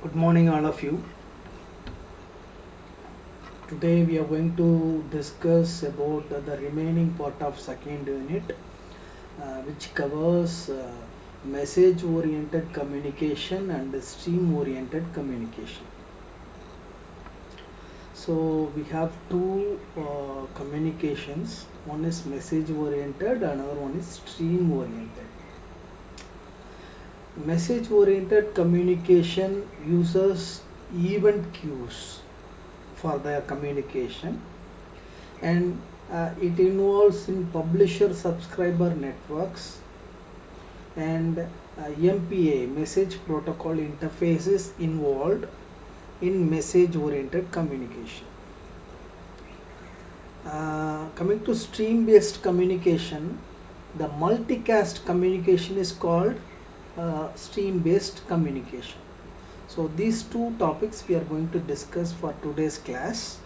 Good morning, all of you. Today we are going to discuss about the remaining part of second unit, which covers message-oriented communication and stream-oriented communication. So we have two communications. One is message-oriented, another one is stream-oriented. Message-oriented communication uses event queues for their communication, and it involves in publisher subscriber networks and MPA message protocol interfaces involved in message oriented communication. Coming to stream based communication, the multicast communication is called stream based communication. So these two topics we are going to discuss for today's class.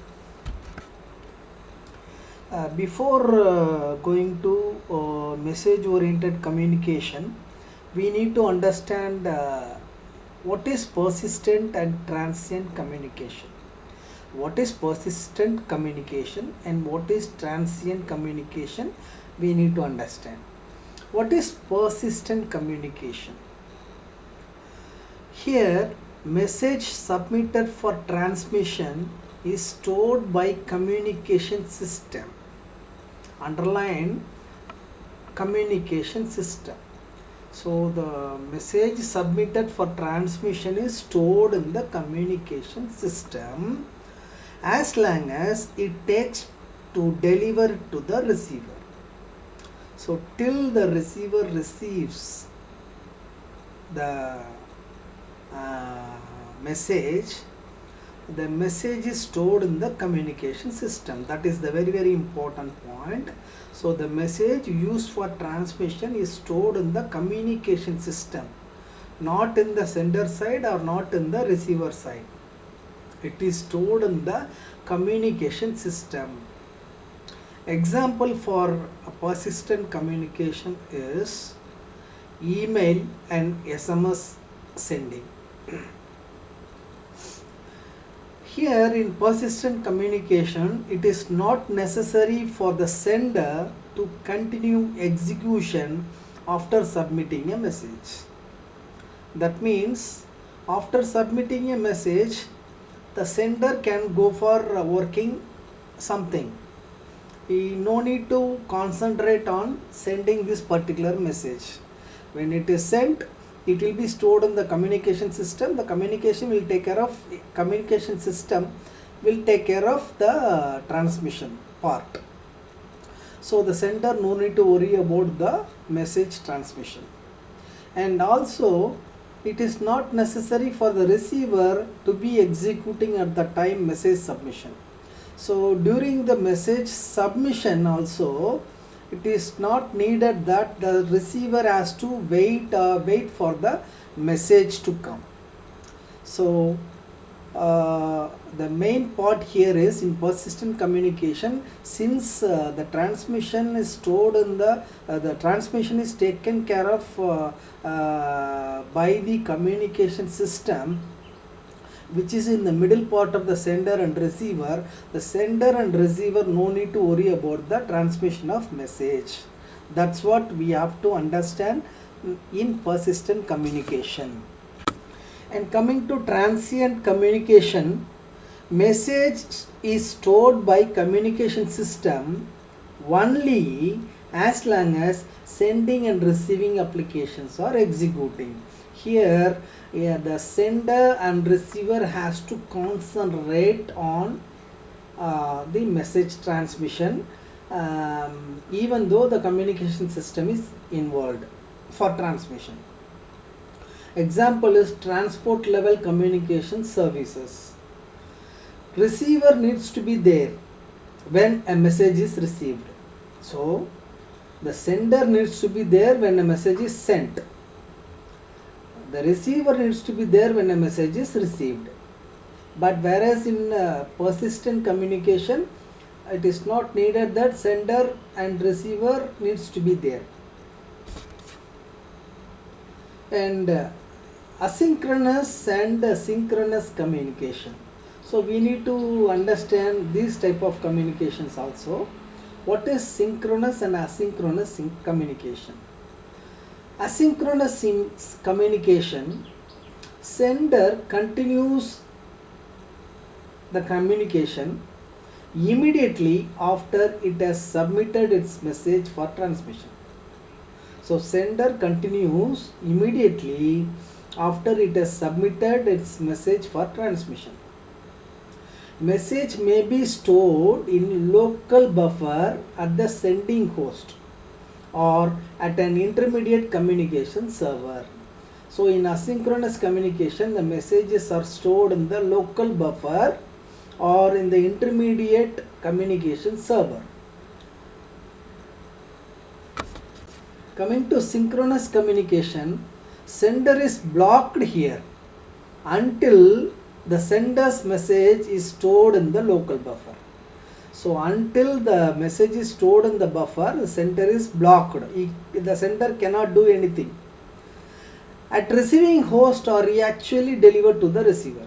Before going to message oriented communication, we need to understand what is persistent and transient communication. What is persistent communication and what is transient communication, we need to understand. What is persistent communication? Here, message submitted for transmission is stored by communication system. Underline communication system. So the message submitted for transmission is stored in the communication system as long as it takes to deliver to the receiver. So till the receiver receives the message, the message is stored in the communication system. That is the very important point. So the message used for transmission is stored in the communication system, not in the sender side or not in the receiver side. It is stored in the communication system. Example for a persistent communication is email and SMS sending. Here in persistent communication, it is not necessary for the sender to continue execution after submitting a message. That means after submitting a message, the sender can go for working something. No need to concentrate on sending this particular message. When it is sent, it will be stored in the communication system. The communication system will take care of the transmission part. So the sender no need to worry about the message transmission. And also it is not necessary for the receiver to be executing at the time message submission. So during the message submission also, it is not needed that the receiver has to wait for the message to come. So the main part here is in persistent communication, since the transmission is stored in the transmission is taken care of by the communication system, which is in the middle part of the sender and receiver. The sender and receiver no need to worry about the transmission of message. That's what we have to understand in persistent communication. And coming to transient communication, message is stored by communication system only as long as sending and receiving applications are executing. Here the sender and receiver has to concentrate on the message transmission, even though the communication system is involved for transmission. Example is transport level communication services. Receiver needs to be there when a message is received. So the sender needs to be there when a message is sent. The receiver needs to be there when a message is received. But whereas in persistent communication, it is not needed that sender and receiver needs to be there. And asynchronous and synchronous communication. So we need to understand these type of communications also. What is synchronous and asynchronous communication? Asynchronous communication, sender continues the communication immediately after it has submitted its message for transmission. So sender continues immediately after it has submitted its message for transmission. Message may be stored in local buffer at the sending host or at an intermediate communication server. So in asynchronous communication, the messages are stored in the local buffer or in the intermediate communication server. Coming to synchronous communication, sender is blocked here until the sender's message is stored in the local buffer. So until the message is stored in the buffer, the sender is blocked. The sender cannot do anything. At receiving host or actually delivered to the receiver.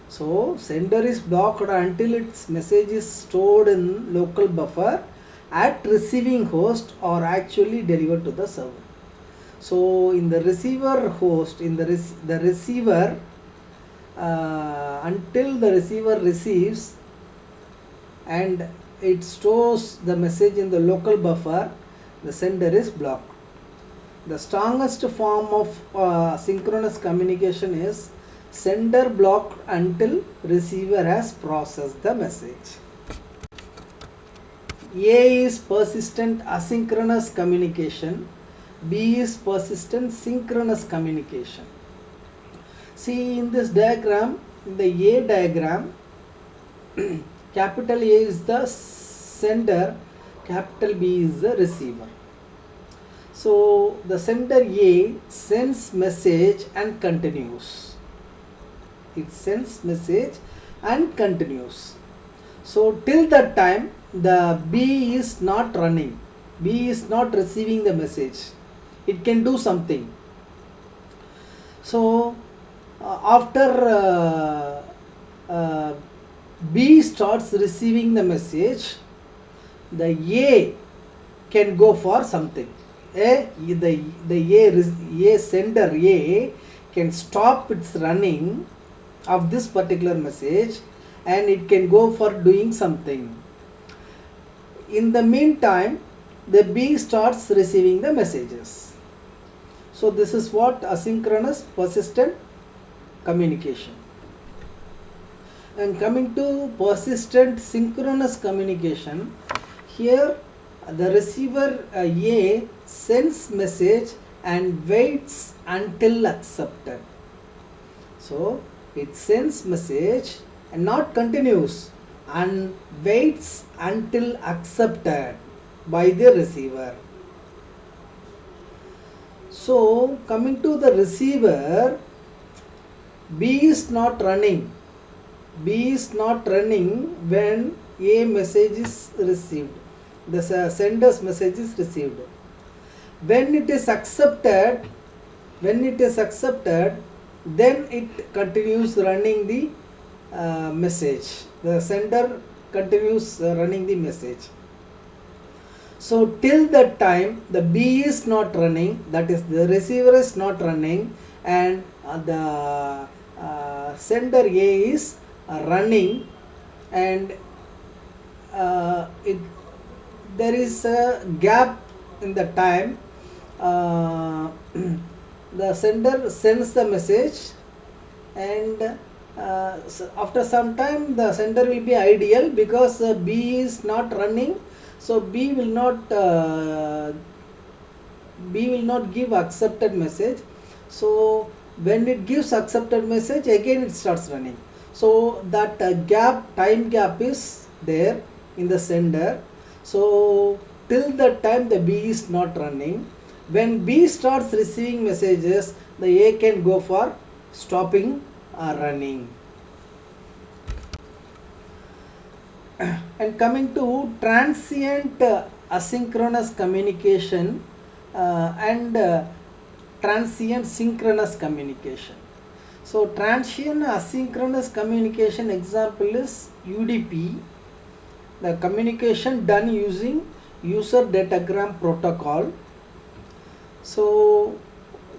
So sender is blocked until its message is stored in local buffer at receiving host or actually delivered to the server. So in the receiver host, in the receiver, until the receiver receives and it stores the message in the local buffer, the sender is blocked. The strongest form of synchronous communication is sender blocked until receiver has processed the message. A is persistent asynchronous communication, B is persistent synchronous communication. See in this diagram, in the A diagram, capital A is the sender, capital B is the receiver. So the sender A sends message and continues. It sends message and continues. So till that time the B is not running. B is not receiving the message. It can do something. So after B starts receiving the message, the A can go for something. The sender A can stop its running of this particular message and it can go for doing something. In the meantime, the B starts receiving the messages. So this is what asynchronous persistent communication. And coming to persistent synchronous communication, here the receiver A sends message and waits until accepted. So it sends message and not continues and waits until accepted by the receiver. So coming to the receiver, B is not running. B is not running when A message is received. The sender's message is received. When it is accepted, then it continues running the message. The sender continues running the message. So till that time the B is not running, that is the receiver is not running, and the sender A is running, and there is a gap in the time. The sender sends the message, and so after some time the sender will be ideal because B is not running. So B will not give accepted message. So when it gives accepted message, again it starts running. So that time gap is there in the sender. So till that time the B is not running. When B starts receiving messages, the A can go for stopping running. And coming to transient asynchronous communication and transient synchronous communication. So transient asynchronous communication example is UDP, the communication done using user datagram protocol. So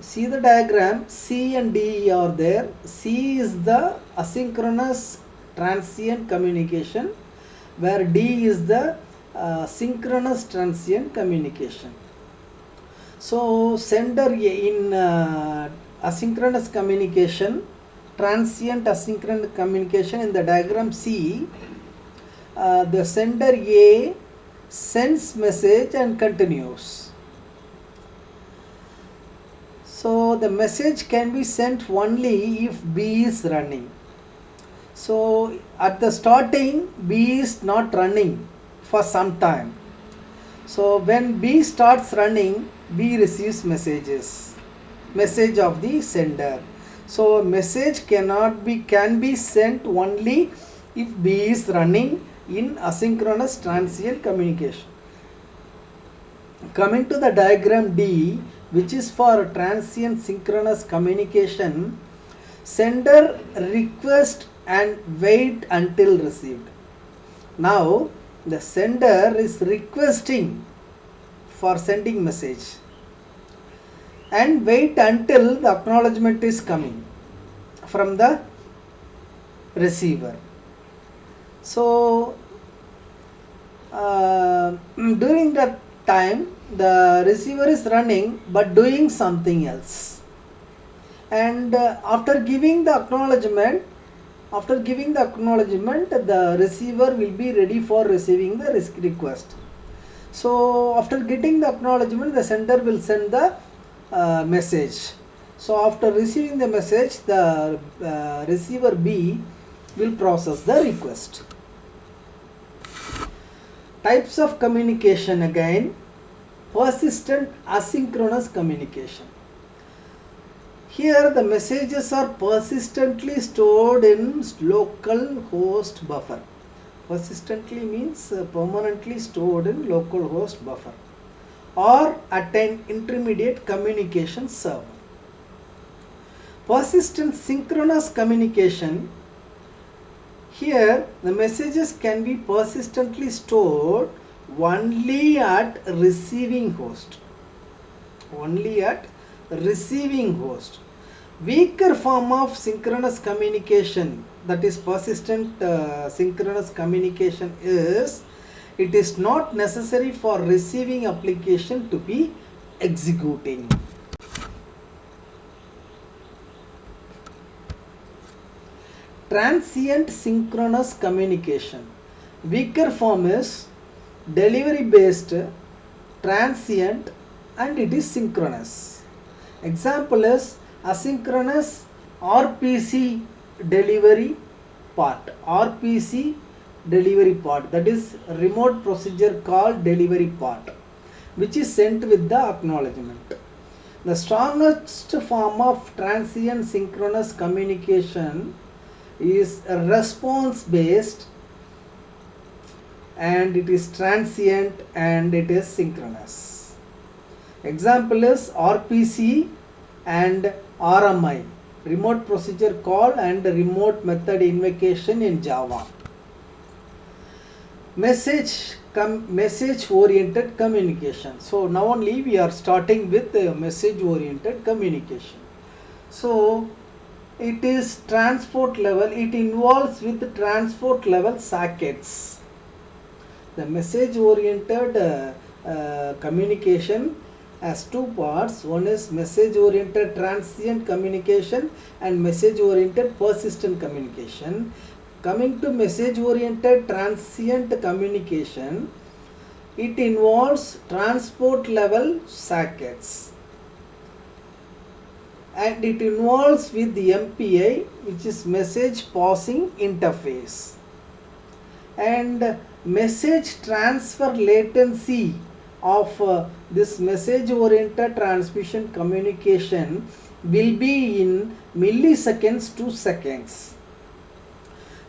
see the diagram, C and D are there. C is the asynchronous transient communication, where D is the synchronous transient communication. So sender in asynchronous communication, transient asynchronous communication, in the diagram C, the sender A sends message and continues. So the message can be sent only if B is running. So at the starting, B is not running for some time. So when B starts running, B receives message of the sender. So message can be sent only if B is running in asynchronous transient communication. Coming to the diagram D, which is for transient synchronous communication, sender request and wait until received. Now the sender is requesting for sending message and wait until the acknowledgement is coming from the receiver. So during that time, the receiver is running but doing something else, and after giving the acknowledgement, the receiver will be ready for receiving the request. So after getting the acknowledgement, the sender will send the message. So after receiving the message, the receiver B will process the request. Types of communication again. Persistent asynchronous communication. Here the messages are persistently stored in local host buffer. Persistently means permanently stored in local host buffer or at an intermediate communication server. Persistent synchronous communication. Here the messages can be persistently stored only at receiving host. Weaker form of synchronous communication, that is persistent synchronous communication, is it is not necessary for receiving application to be executing. Transient synchronous communication. Weaker form is delivery based, transient, and it is synchronous. Example is asynchronous RPC delivery part. That is remote procedure call delivery part, which is sent with the acknowledgement. The strongest form of transient synchronous communication is response based, and it is transient and it is synchronous. Example is RPC and RMI, remote procedure call and remote method invocation in Java. Message oriented communication. So now only we are starting with message oriented communication. So it is transport level, it involves with transport level sockets. The message oriented communication has two parts. One is message oriented transient communication and message oriented persistent communication. Coming to message oriented transient communication, it involves transport level sockets and it involves with the MPI, which is message passing interface, and message transfer latency of this message oriented transmission communication will be in milliseconds to seconds.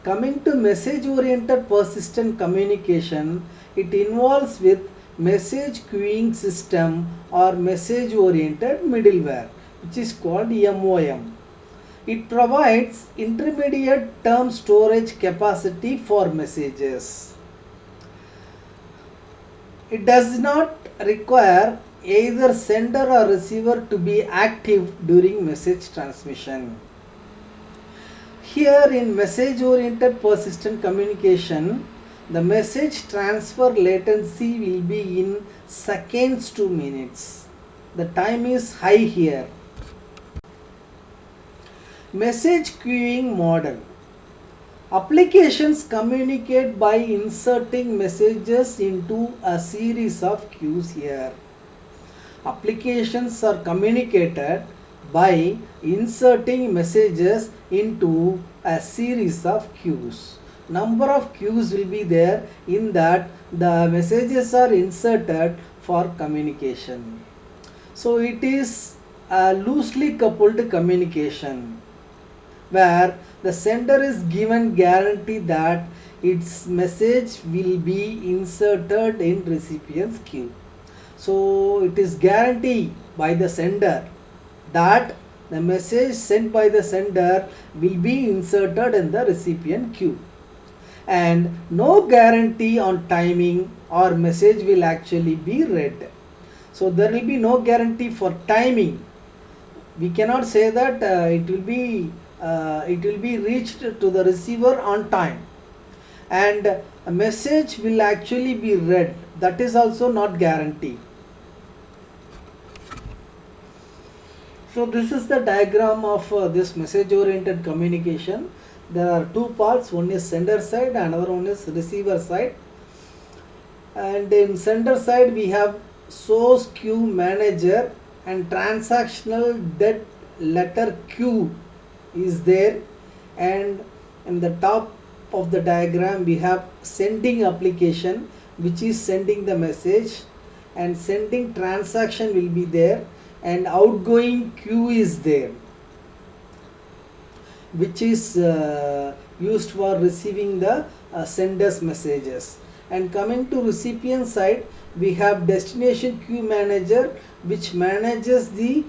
Coming to message oriented persistent communication, it involves with message queuing system or message oriented middleware. which is called MOM. It provides intermediate term storage capacity for messages. It does not require either sender or receiver to be active during message transmission. Here in message oriented persistent communication, the message transfer latency will be in seconds to minutes. The time is high here. Message queuing model. Applications communicate by inserting messages into a series of queues here. Applications are communicated by inserting messages into a series of queues. Number of queues will be there, in that the messages are inserted for communication. So it is a loosely coupled communication where the sender is given guarantee that its message will be inserted in recipient's queue. So it is guarantee by the sender that the message sent by the sender will be inserted in the recipient queue, and no guarantee on timing or message will actually be read. So there will be no guarantee for timing. We cannot say that it will be reached to the receiver on time, and a message will actually be read. That is also not guarantee. So this is the diagram of this message oriented communication. There are two parts, one is sender side, another one is receiver side. And in sender side we have source queue manager and transactional dead letter queue is there, and in the top of the diagram we have sending application which is sending the message, and sending transaction will be there, and outgoing queue is there which is used for receiving the sender's messages. And coming to recipient side, we have destination queue manager which manages the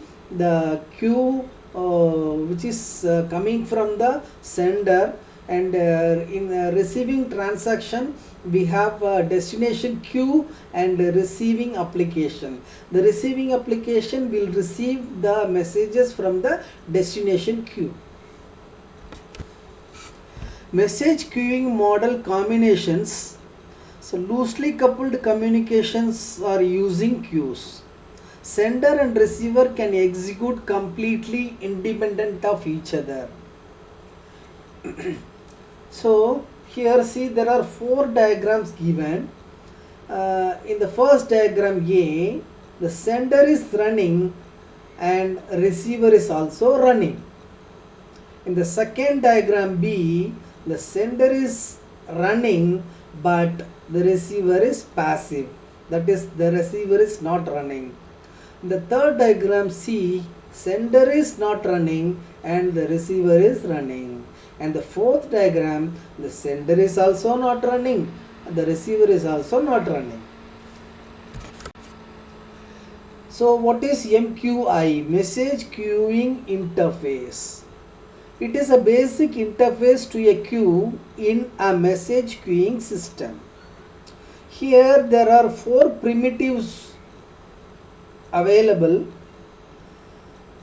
queue which is coming from the sender, and in receiving transaction we have destination queue and receiving application. The receiving application will receive the messages from the destination queue. Message queuing model combinations. So loosely coupled communications are using queues. Sender and receiver can execute completely independent of each other. So here see, there are four diagrams given. In the first diagram A, the sender is running and receiver is also running. In the second diagram B, the sender is running but the receiver is passive, that is the receiver is not running. In the third diagram C, sender is not running and the receiver is running. And the fourth diagram, the sender is also not running, the receiver is also not running. So what is MQI? Message queuing interface. It is a basic interface to a queue in a message queuing system. Here there are four primitives available.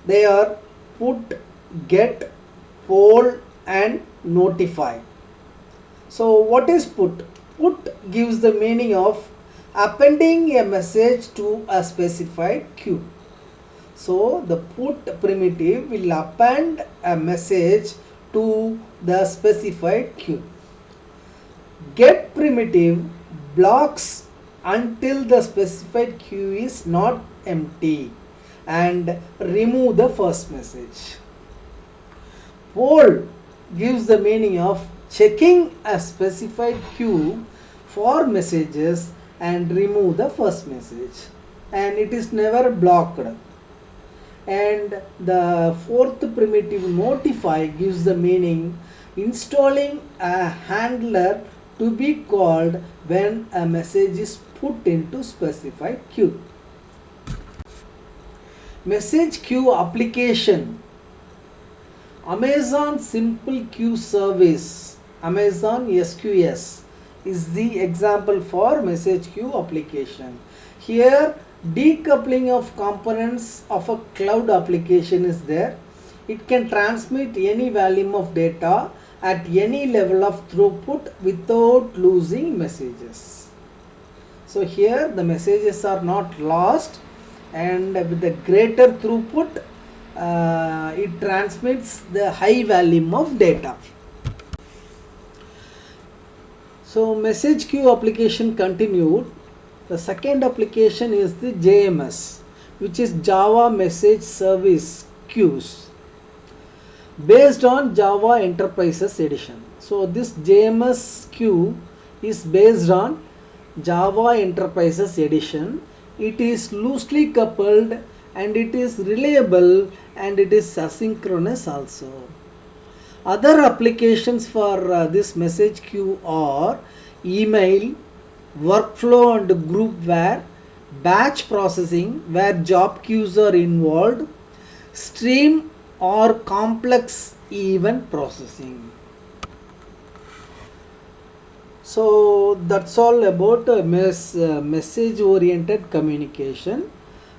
They are put, get, poll and notify. So what is put? Put gives the meaning of appending a message to a specified queue. So the put primitive will append a message to the specified queue. Get primitive blocks until the specified queue is not empty and remove the first message. Poll gives the meaning of checking a specified queue for messages and remove the first message, and it is never blocked. And the fourth primitive notify gives the meaning installing a handler to be called when a message is put into specified queue. Message queue application. Amazon Simple Queue Service, Amazon SQS, is the example for message queue application. Here decoupling of components of a cloud application is there. It can transmit any volume of data at any level of throughput without losing messages. So here the messages are not lost, and with the greater throughput it transmits the high volume of data. So message queue application continued. The second application is the JMS, which is Java Message Service Queues, based on Java Enterprises Edition. So this JMS queue is based on Java Enterprises Edition. It is loosely coupled and it is reliable and it is asynchronous also. Other applications for this message queue are email, workflow and groupware, batch processing where job queues are involved, stream or complex event processing. So that's all about message oriented communication.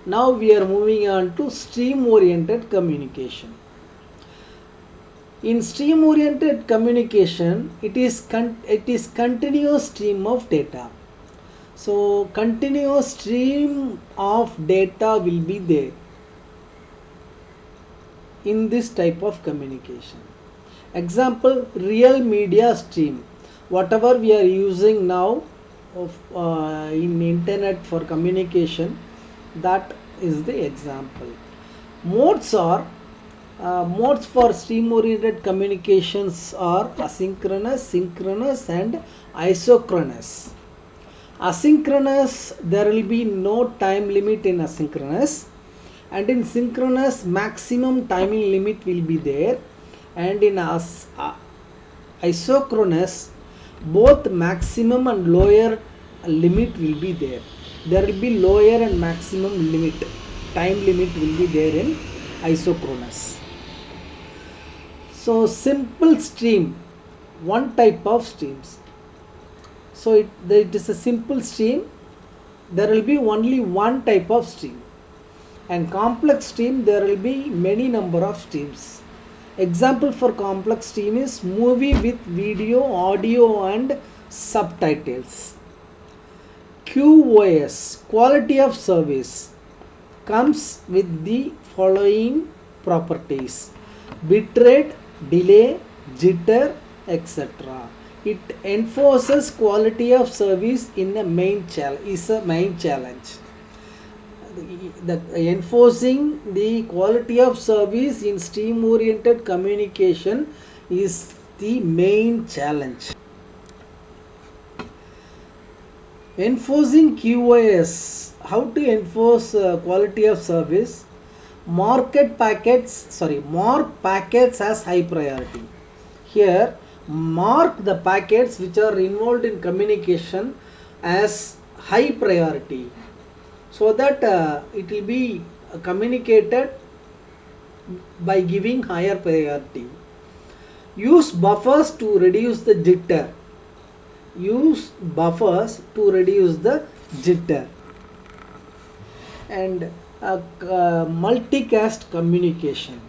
Now we are moving on to stream oriented communication. In stream oriented communication, it is continuous stream of data. So continuous stream of data will be there in this type of communication. Example, real media stream. Whatever we are using now in internet for communication, that is the example. Modes for stream oriented communications are asynchronous, synchronous and isochronous. Asynchronous, there will be no time limit in asynchronous, and in synchronous maximum timing limit will be there, and in isochronous both maximum and lower limit will be there. There will be lower and maximum limit, time limit will be there in isochronous. So simple stream, one type of streams. So it is a simple stream, there will be only one type of stream, and complex stream there will be many number of streams. Example for complex stream is movie with video, audio and subtitles. QoS, quality of service, comes with the following properties: bitrate, delay, jitter, etc. It enforces quality of service in a main challenge. Enforcing the quality of service in stream oriented communication is the main challenge. Enforcing QoS, how to enforce quality of service? Mark packets as high priority. Here mark the packets which are involved in communication as high priority, so that it will be communicated by giving higher priority. Use buffers to reduce the jitter. And multicast communication.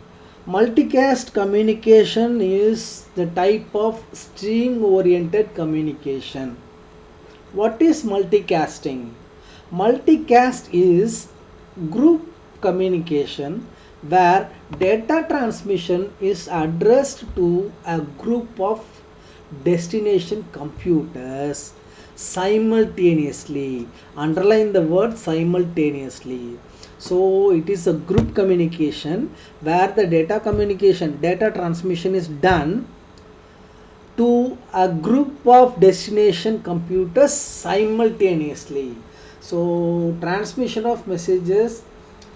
Multicast communication is the type of stream oriented communication. What is multicasting? Multicast is group communication where data transmission is addressed to a group of destination computers simultaneously. Underline the word simultaneously. So it is a group communication where the data transmission is done to a group of destination computers simultaneously. So transmission of messages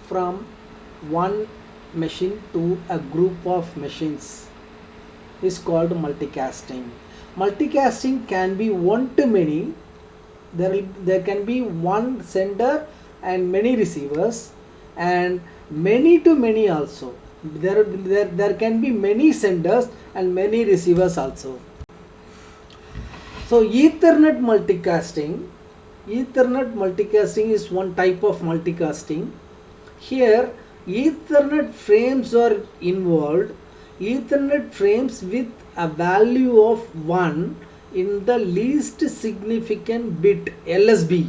from one machine to a group of machines is called multicasting. Multicasting can be one to many. There can be one sender and many receivers, and many to many also. There can be many senders and many receivers also. So Ethernet multicasting is one type of multicasting. Here Ethernet frames are involved. Ethernet frames with a value of 1 in the least significant bit LSB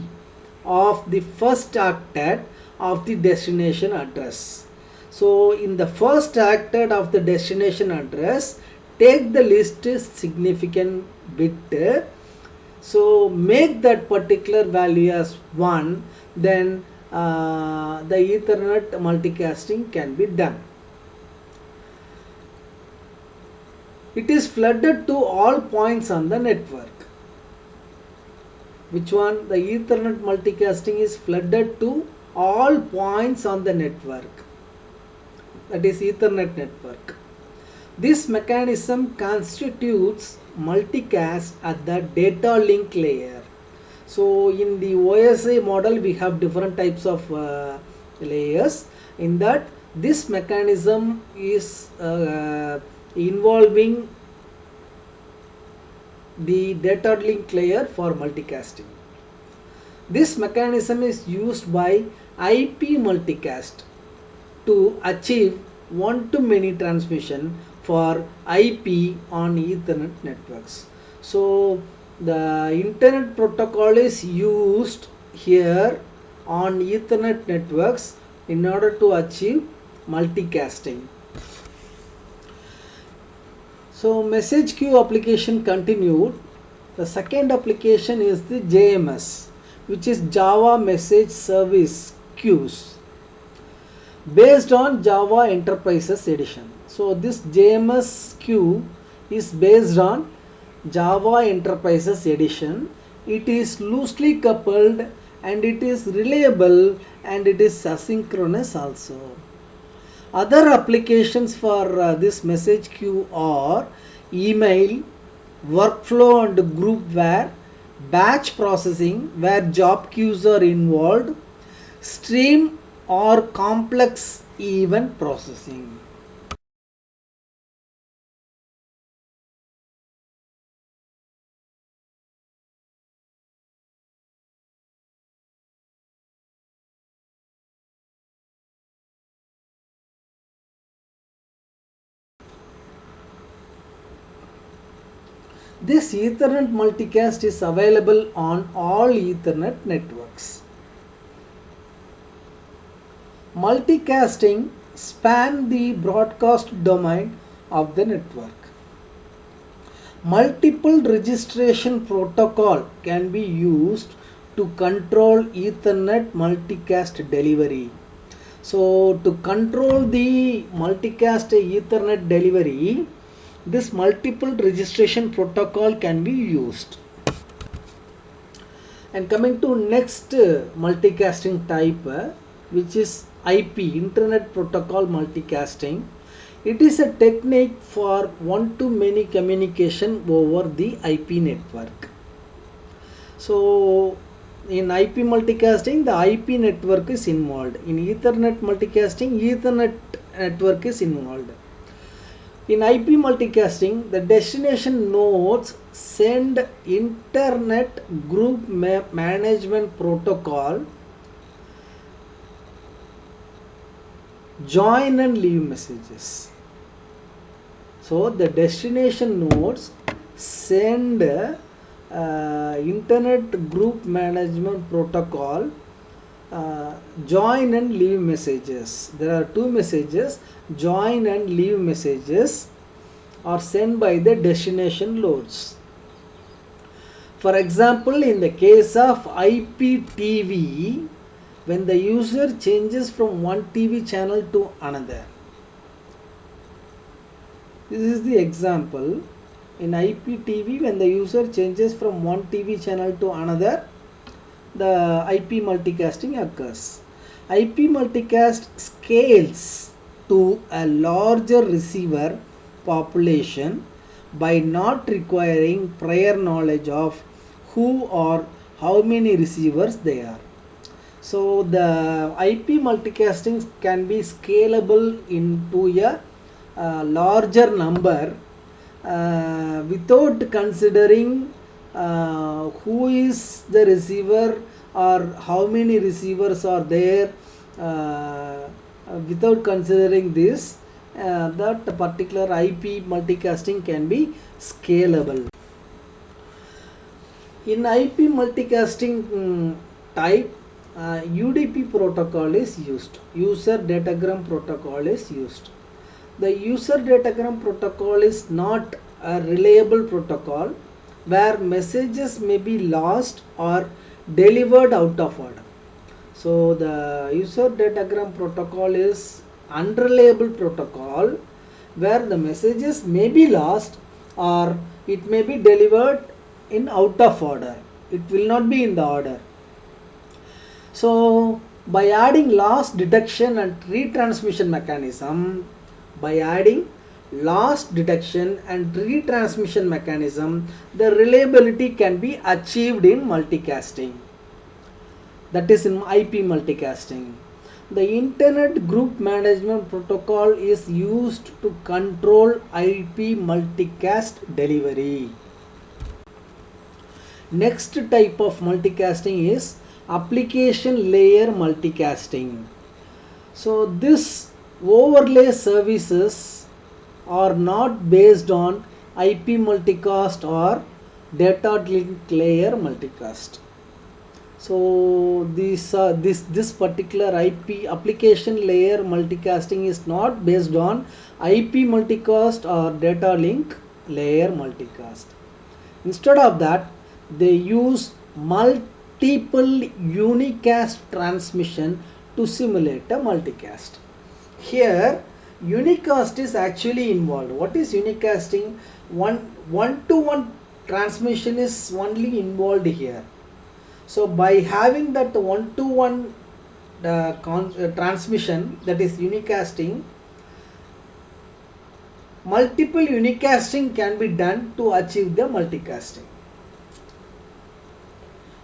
of the first octet of the destination address. So in the first octet of the destination address, take the least significant bit. So make that particular value as 1, then the Ethernet multicasting can be done. It is flooded to all points on the network. Which one? The Ethernet multicasting is flooded to all points on the network. That is Ethernet network. This mechanism constitutes multicast at the data link layer. So in the OSI model we have different types of layers. In that, this mechanism is involving the data link layer for multicasting. This mechanism is used by IP multicast to achieve one-to-many transmission for IP on Ethernet networks. So the internet protocol is used here on Ethernet networks in order to achieve multicasting. So message queue application continued. The second application is the JMS, which is Java Message Service Queues, based on Java Enterprises Edition. So this JMS queue is based on Java Enterprises Edition. It is loosely coupled and it is reliable and it is asynchronous also. Other applications for this message queue are email, workflow and groupware, batch processing where job queues are involved, stream or complex event processing. This Ethernet multicast is available on all Ethernet networks. Multicasting spans the broadcast domain of the network. Multiple registration protocol can be used to control Ethernet multicast delivery. So to control the multicast Ethernet delivery, this multiple registration protocol can be used. And coming to next multicasting type, which is IP, Internet Protocol Multicasting. It is a technique for one-to-many communication over the IP network. So in IP multicasting, the IP network is involved. In Ethernet multicasting, Ethernet network is involved. In IP multicasting, the destination nodes send Internet Group Management Protocol, join and leave messages. So the destination nodes send Internet Group Management Protocol, join and leave messages. There are two messages. Join and leave messages are sent by the destination nodes. For example, in the case of IPTV, when the user changes from one TV channel to another. This is the example. In IPTV, when the user changes from one TV channel to another, the IP multicasting occurs. IP multicast scales to a larger receiver population by not requiring prior knowledge of who or how many receivers there are. So the IP multicasting can be scalable into a larger number without considering who is the receiver or how many receivers are there. Without considering this, that particular IP multicasting can be scalable. In IP multicasting type, UDP protocol is used. User datagram protocol is used. The user datagram protocol is not a reliable protocol where messages may be lost or delivered out of order. So the user datagram protocol is unreliable protocol where the messages may be lost or it may be delivered in out of order. It will not be in the order. So by adding loss detection and retransmission mechanism, the reliability can be achieved in multicasting. That is in IP multicasting. The Internet Group Management Protocol is used to control IP multicast delivery. Next type of multicasting is application layer multicasting. So this overlay services are not based on IP multicast or data link layer multicast. So this particular IP application layer multicasting is not based on IP multicast or data link layer multicast. Instead of that, they use multiple unicast transmission to simulate a multicast. Here unicast is actually involved. What is unicasting? One-to-one transmission is only involved here. So by having that one-to-one transmission, that is unicasting, multiple unicasting can be done to achieve the multicasting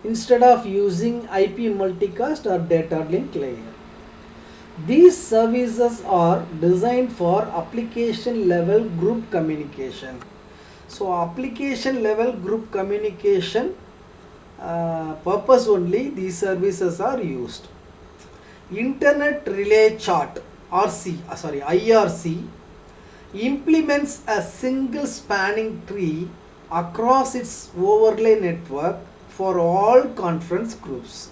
instead of using IP multicast or data link layer. These services are designed for application level group communication. So application level group communication purpose only these services are used. Internet Relay Chart IRC implements a single spanning tree across its overlay network for all conference groups.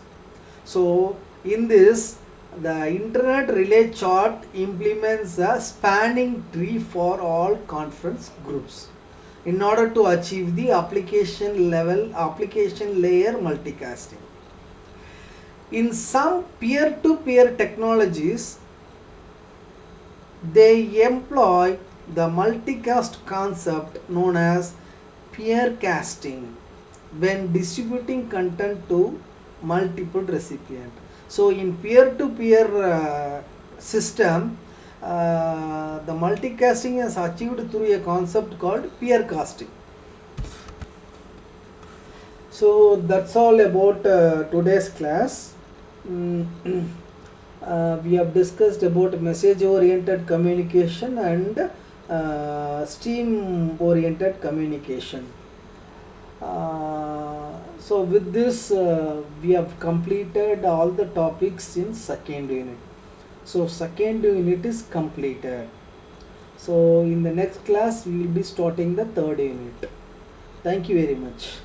So in this, the Internet Relay Chart implements a spanning tree for all conference groups in order to achieve the application layer multicasting. In some peer-to-peer technologies, they employ the multicast concept known as peer casting when distributing content to multiple recipients. So in peer-to-peer system, the multicasting is achieved through a concept called peer casting. So that's all about today's class. We have discussed about message oriented communication and stream oriented communication. So with this we have completed all the topics in second unit. So second unit is completed. So in the next class we will be starting the third unit. Thank you very much.